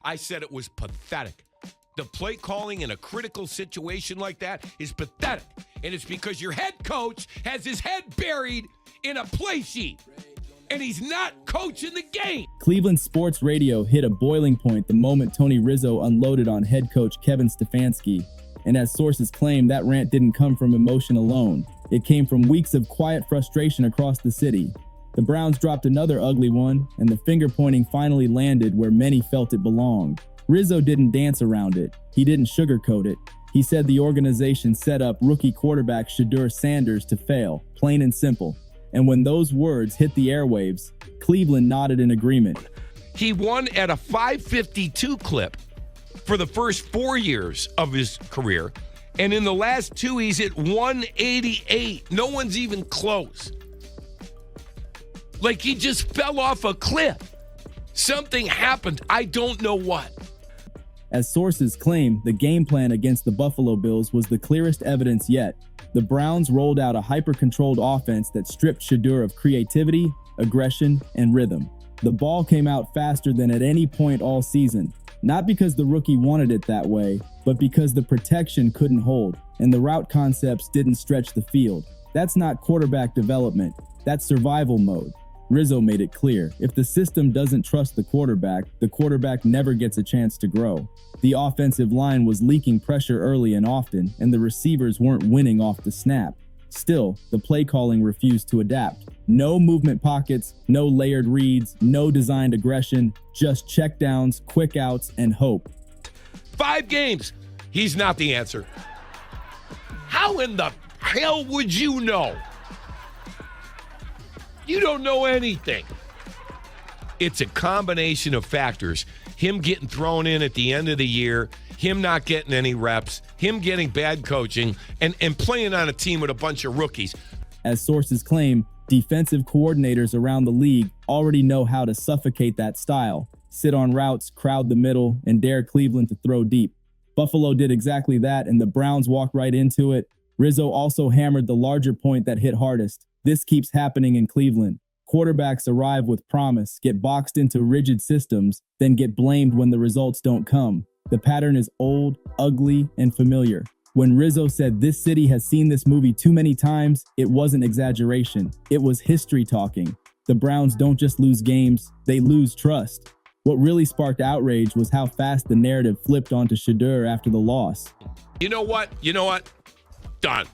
I said it was pathetic. The play calling in a critical situation like that is pathetic. And it's because your head coach has his head buried in a play sheet. And he's not coaching the game. Cleveland sports radio hit a boiling point the moment Tony Rizzo unloaded on head coach Kevin Stefanski. And as sources claim, that rant didn't come from emotion alone. It came from weeks of quiet frustration across the city. The Browns dropped another ugly one, and the finger-pointing finally landed where many felt it belonged. Rizzo didn't dance around it. He didn't sugarcoat it. He said the organization set up rookie quarterback Shedeur Sanders to fail, plain and simple. And when those words hit the airwaves, Cleveland nodded in agreement. He won at a 552 clip for the first 4 years of his career. And in the last 2, he's at 188. No one's even close. Like he just fell off a cliff. Something happened. I don't know what. As sources claim, the game plan against the Buffalo Bills was the clearest evidence yet. The Browns rolled out a hyper-controlled offense that stripped Shedeur of creativity, aggression, and rhythm. The ball came out faster than at any point all season, not because the rookie wanted it that way, but because the protection couldn't hold, and the route concepts didn't stretch the field. That's not quarterback development, that's survival mode. Rizzo made it clear, if the system doesn't trust the quarterback never gets a chance to grow. The offensive line was leaking pressure early and often, and the receivers weren't winning off the snap. Still, the play calling refused to adapt. No movement pockets, no layered reads, no designed aggression, just checkdowns, quick outs, and hope. 5 games. He's not the answer. How in the hell would you know? You don't know anything. It's a combination of factors. Him getting thrown in at the end of the year, him not getting any reps, him getting bad coaching, and playing on a team with a bunch of rookies. As sources claim, defensive coordinators around the league already know how to suffocate that style, sit on routes, crowd the middle, and dare Cleveland to throw deep. Buffalo did exactly that, and the Browns walked right into it. Rizzo also hammered the larger point that hit hardest. This keeps happening in Cleveland. Quarterbacks arrive with promise, get boxed into rigid systems, then get blamed when the results don't come. The pattern is old, ugly, and familiar. When Rizzo said this city has seen this movie too many times, it wasn't exaggeration. It was history talking. The Browns don't just lose games, they lose trust. What really sparked outrage was how fast the narrative flipped onto Shedeur after the loss. You know what? Done.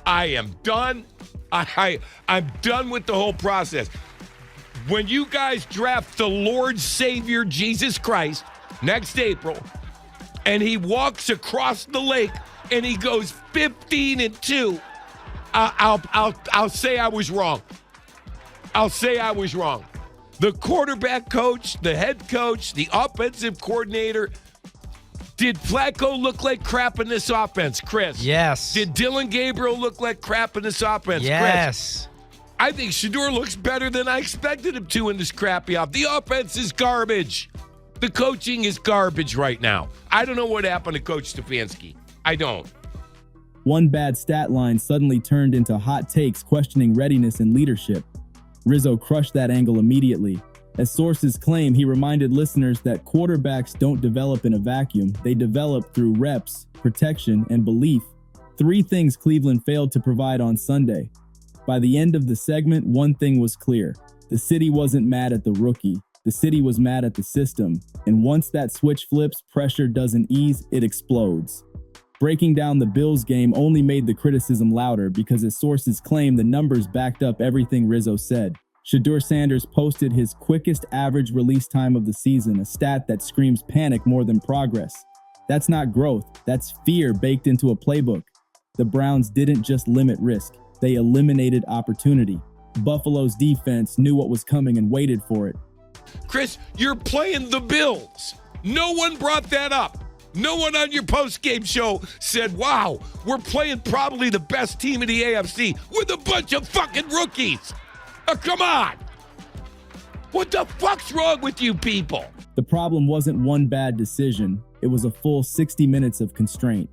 I am done. I'm done with the whole process. When you guys draft the Lord Savior Jesus Christ next April, and he walks across the lake and he goes 15-2, I'll say I was wrong. I'll say I was wrong. The quarterback coach, the head coach, the offensive coordinator. Did Flacco look like crap in this offense, Chris? Yes. Did Dylan Gabriel look like crap in this offense, Yes. Chris? I think Shedeur looks better than I expected him to in this crappy offense. The offense is garbage. The coaching is garbage right now. I don't know what happened to Coach Stefanski. I don't. One bad stat line suddenly turned into hot takes questioning readiness and leadership. Rizzo crushed that angle immediately. As sources claim, he reminded listeners that quarterbacks don't develop in a vacuum. They develop through reps, protection, and belief. 3 things Cleveland failed to provide on Sunday. By the end of the segment, one thing was clear. The city wasn't mad at the rookie. The city was mad at the system. And once that switch flips, pressure doesn't ease, it explodes. Breaking down the Bills game only made the criticism louder because, as sources claim, the numbers backed up everything Rizzo said. Shedeur Sanders posted his quickest average release time of the season, a stat that screams panic more than progress. That's not growth, that's fear baked into a playbook. The Browns didn't just limit risk, they eliminated opportunity. Buffalo's defense knew what was coming and waited for it. Chris, you're playing the Bills. No one brought that up. No one on your post-game show said, wow, we're playing probably the best team in the AFC with a bunch of fucking rookies. Oh, come on. What the fuck's wrong with you people? The problem wasn't one bad decision. It was a full 60 minutes of constraint.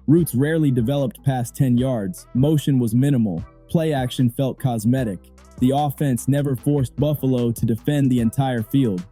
Routes rarely developed past 10 yards. Motion was minimal. Play action felt cosmetic. The offense never forced Buffalo to defend the entire field.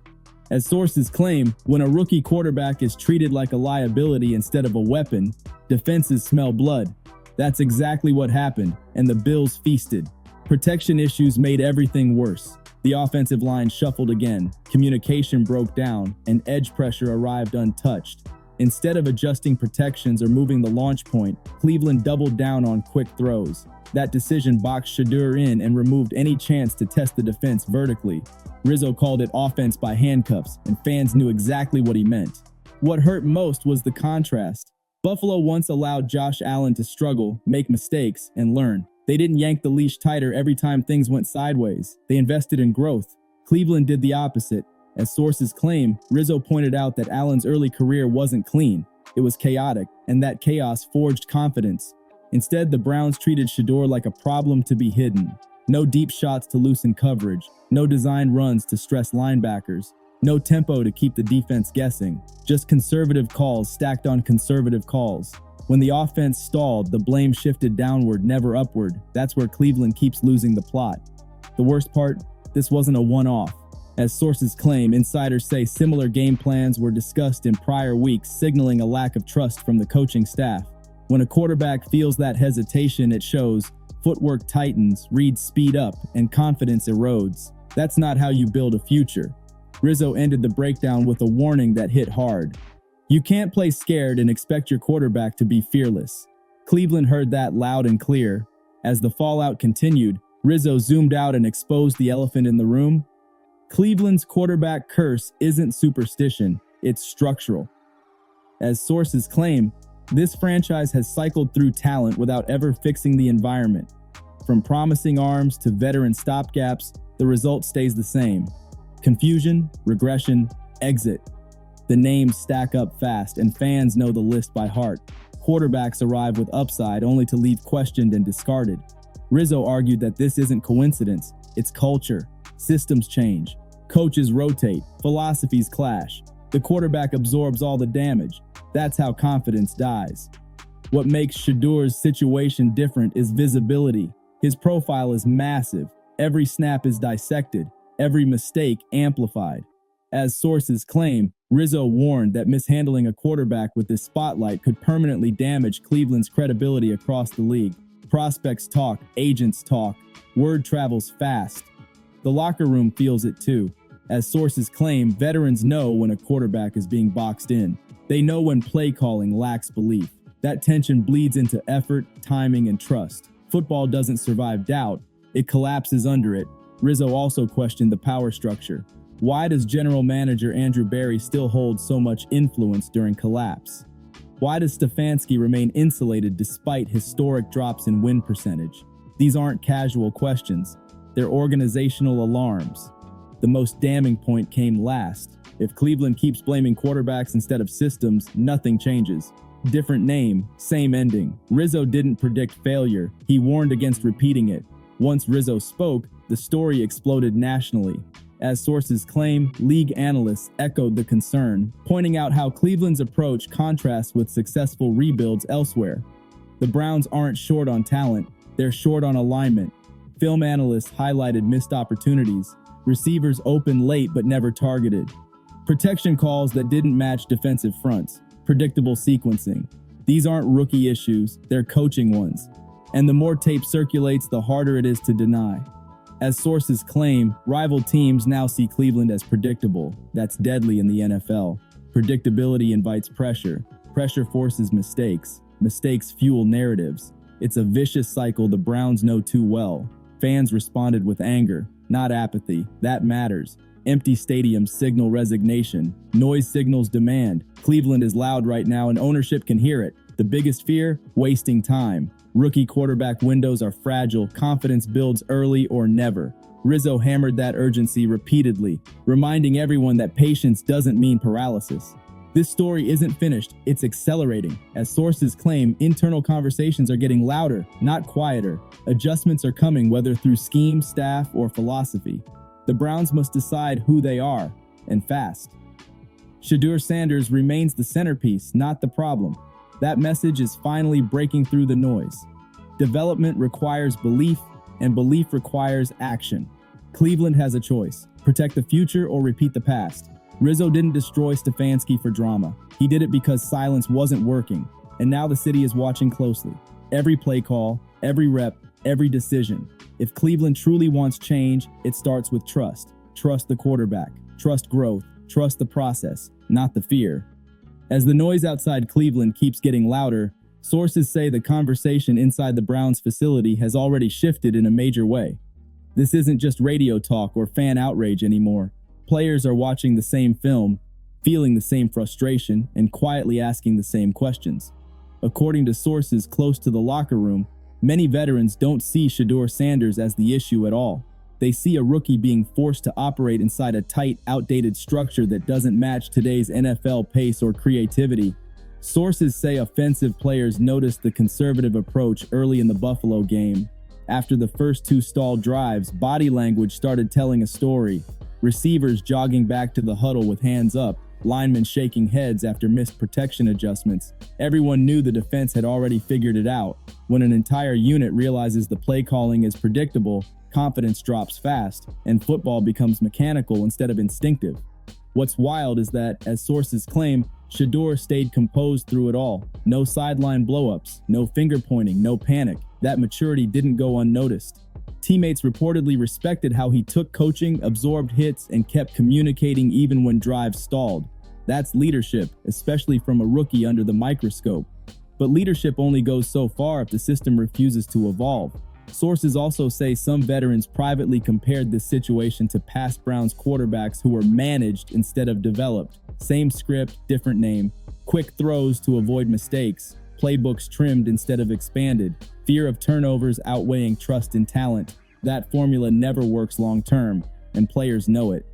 As sources claim, when a rookie quarterback is treated like a liability instead of a weapon, defenses smell blood. That's exactly what happened, and the Bills feasted. Protection issues made everything worse. The offensive line shuffled again, communication broke down, and edge pressure arrived untouched. Instead of adjusting protections or moving the launch point, Cleveland doubled down on quick throws. That decision boxed Shedeur in and removed any chance to test the defense vertically. Rizzo called it offense by handcuffs, and fans knew exactly what he meant. What hurt most was the contrast. Buffalo once allowed Josh Allen to struggle, make mistakes, and learn. They didn't yank the leash tighter every time things went sideways. They invested in growth. Cleveland did the opposite. As sources claim, Rizzo pointed out that Allen's early career wasn't clean. It was chaotic, and that chaos forged confidence. Instead, the Browns treated Shedeur like a problem to be hidden. No deep shots to loosen coverage, no design runs to stress linebackers, no tempo to keep the defense guessing, just conservative calls stacked on conservative calls. When the offense stalled, the blame shifted downward, never upward. That's where Cleveland keeps losing the plot. The worst part, this wasn't a one-off. As sources claim, insiders say similar game plans were discussed in prior weeks, signaling a lack of trust from the coaching staff. When a quarterback feels that hesitation, it shows. Footwork tightens, reads speed up, and confidence erodes. That's not how you build a future. Rizzo ended the breakdown with a warning that hit hard. You can't play scared and expect your quarterback to be fearless. Cleveland heard that loud and clear. As the fallout continued, Rizzo zoomed out and exposed the elephant in the room. Cleveland's quarterback curse isn't superstition, it's structural. As sources claim, this franchise has cycled through talent without ever fixing the environment. From promising arms to veteran stopgaps, the result stays the same. Confusion, regression, exit. The names stack up fast, and fans know the list by heart. Quarterbacks arrive with upside only to leave questioned and discarded. Rizzo argued that this isn't coincidence, it's culture. Systems change. Coaches rotate. Philosophies clash. The quarterback absorbs all the damage. That's how confidence dies. What makes Shedeur's situation different is visibility. His profile is massive. Every snap is dissected. Every mistake amplified. As sources claim, Rizzo warned that mishandling a quarterback with this spotlight could permanently damage Cleveland's credibility across the league. Prospects talk, agents talk, word travels fast. The locker room feels it too. As sources claim, veterans know when a quarterback is being boxed in. They know when play calling lacks belief. That tension bleeds into effort, timing, and trust. Football doesn't survive doubt, it collapses under it. Rizzo also questioned the power structure. Why does general manager Andrew Berry still hold so much influence during collapse? Why does Stefanski remain insulated despite historic drops in win percentage? These aren't casual questions. They're organizational alarms. The most damning point came last. If Cleveland keeps blaming quarterbacks instead of systems, nothing changes. Different name, same ending. Rizzo didn't predict failure. He warned against repeating it. Once Rizzo spoke, the story exploded nationally. As sources claim, league analysts echoed the concern, pointing out how Cleveland's approach contrasts with successful rebuilds elsewhere. The Browns aren't short on talent, they're short on alignment. Film analysts highlighted missed opportunities, receivers open late but never targeted, protection calls that didn't match defensive fronts, predictable sequencing. These aren't rookie issues, they're coaching ones. And the more tape circulates, the harder it is to deny. As sources claim, rival teams now see Cleveland as predictable. That's deadly in the NFL. Predictability invites pressure. Pressure forces mistakes. Mistakes fuel narratives. It's a vicious cycle the Browns know too well. Fans responded with anger, not apathy. That matters. Empty stadiums signal resignation. Noise signals demand. Cleveland is loud right now and ownership can hear it. The biggest fear? Wasting time. Rookie quarterback windows are fragile. Confidence builds early or never. Rizzo hammered that urgency repeatedly, reminding everyone that patience doesn't mean paralysis. This story isn't finished, it's accelerating. As sources claim, internal conversations are getting louder, not quieter. Adjustments are coming, whether through scheme, staff, or philosophy. The Browns must decide who they are, and fast. Shedeur Sanders remains the centerpiece, not the problem. That message is finally breaking through the noise. Development requires belief, and belief requires action. Cleveland has a choice: protect the future or repeat the past. Rizzo didn't destroy Stefanski for drama. He did it because silence wasn't working, and now the city is watching closely. Every play call, every rep, every decision. If Cleveland truly wants change, it starts with trust. Trust the quarterback, trust growth, trust the process, not the fear. As the noise outside Cleveland keeps getting louder, sources say the conversation inside the Browns facility has already shifted in a major way. This isn't just radio talk or fan outrage anymore. Players are watching the same film, feeling the same frustration, and quietly asking the same questions. According to sources close to the locker room, many veterans don't see Shedeur Sanders as the issue at all. They see a rookie being forced to operate inside a tight, outdated structure that doesn't match today's NFL pace or creativity. Sources say offensive players noticed the conservative approach early in the Buffalo game. After the first two stalled drives, body language started telling a story. Receivers jogging back to the huddle with hands up, linemen shaking heads after missed protection adjustments. Everyone knew the defense had already figured it out. When an entire unit realizes the play calling is predictable, confidence drops fast, and football becomes mechanical instead of instinctive. What's wild is that, as sources claim, Shedeur stayed composed through it all. No sideline blowups, no finger pointing, no panic. That maturity didn't go unnoticed. Teammates reportedly respected how he took coaching, absorbed hits, and kept communicating even when drives stalled. That's leadership, especially from a rookie under the microscope. But leadership only goes so far if the system refuses to evolve. Sources also say some veterans privately compared this situation to past Browns quarterbacks who were managed instead of developed. Same script, different name. Quick throws to avoid mistakes. Playbooks trimmed instead of expanded. Fear of turnovers outweighing trust in talent. That formula never works long term, and players know it.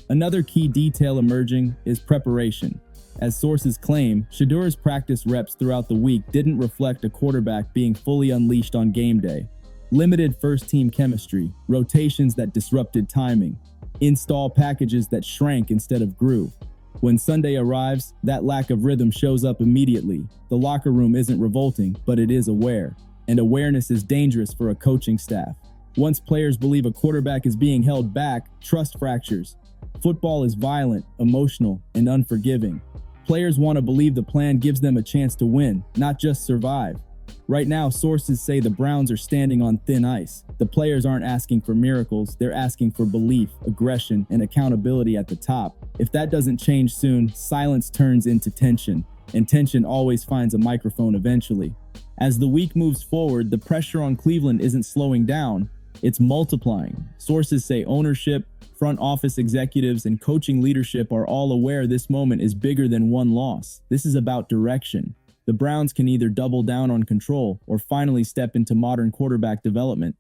Another key detail emerging is preparation. As sources claim, Shedeur's practice reps throughout the week didn't reflect a quarterback being fully unleashed on game day. Limited first-team chemistry, rotations that disrupted timing, install packages that shrank instead of grew. When Sunday arrives, that lack of rhythm shows up immediately. The locker room isn't revolting, but it is aware. And awareness is dangerous for a coaching staff. Once players believe a quarterback is being held back, trust fractures. Football is violent, emotional, and unforgiving. Players want to believe the plan gives them a chance to win, not just survive. Right now, sources say the Browns are standing on thin ice. The players aren't asking for miracles, they're asking for belief, aggression, and accountability at the top. If that doesn't change soon, silence turns into tension, and tension always finds a microphone eventually. As the week moves forward, the pressure on Cleveland isn't slowing down, it's multiplying. Sources say ownership, front office executives, and coaching leadership are all aware this moment is bigger than one loss. This is about direction. The Browns can either double down on control or finally step into modern quarterback development.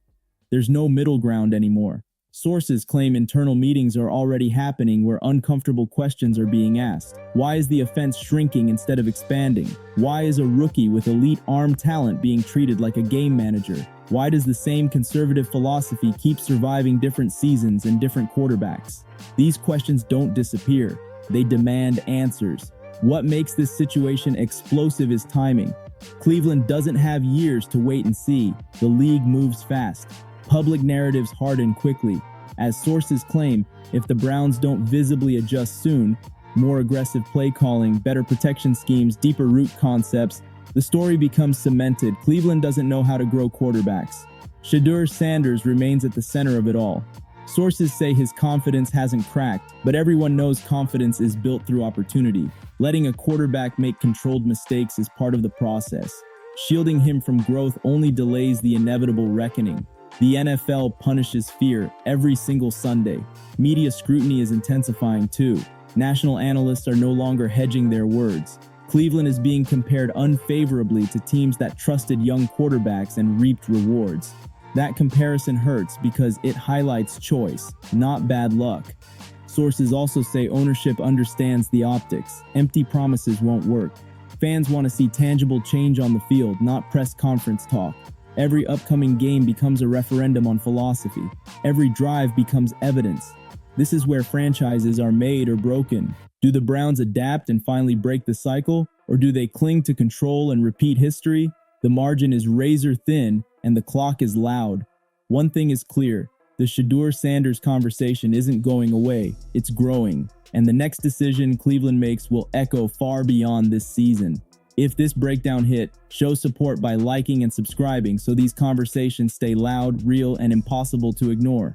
There's no middle ground anymore. Sources claim internal meetings are already happening where uncomfortable questions are being asked. Why is the offense shrinking instead of expanding? Why is a rookie with elite arm talent being treated like a game manager? Why does the same conservative philosophy keep surviving different seasons and different quarterbacks? These questions don't disappear. They demand answers. What makes this situation explosive is timing. Cleveland doesn't have years to wait and see. The league moves fast. Public narratives harden quickly. As sources claim, if the Browns don't visibly adjust soon, more aggressive play calling, better protection schemes, deeper route concepts, the story becomes cemented. Cleveland doesn't know how to grow quarterbacks. Shedeur Sanders remains at the center of it all. Sources say his confidence hasn't cracked, but everyone knows confidence is built through opportunity. Letting a quarterback make controlled mistakes is part of the process. Shielding him from growth only delays the inevitable reckoning. The NFL punishes fear every single Sunday. Media scrutiny is intensifying too. National analysts are no longer hedging their words. Cleveland is being compared unfavorably to teams that trusted young quarterbacks and reaped rewards. That comparison hurts because it highlights choice, not bad luck. Sources also say ownership understands the optics. Empty promises won't work. Fans want to see tangible change on the field, not press conference talk. Every upcoming game becomes a referendum on philosophy. Every drive becomes evidence. This is where franchises are made or broken. Do the Browns adapt and finally break the cycle, or do they cling to control and repeat history? The margin is razor thin, and the clock is loud. One thing is clear. The Shedeur Sanders conversation isn't going away, it's growing. and the next decision Cleveland makes will echo far beyond this season. If this breakdown hit, show support by liking and subscribing so these conversations stay loud, real, and impossible to ignore.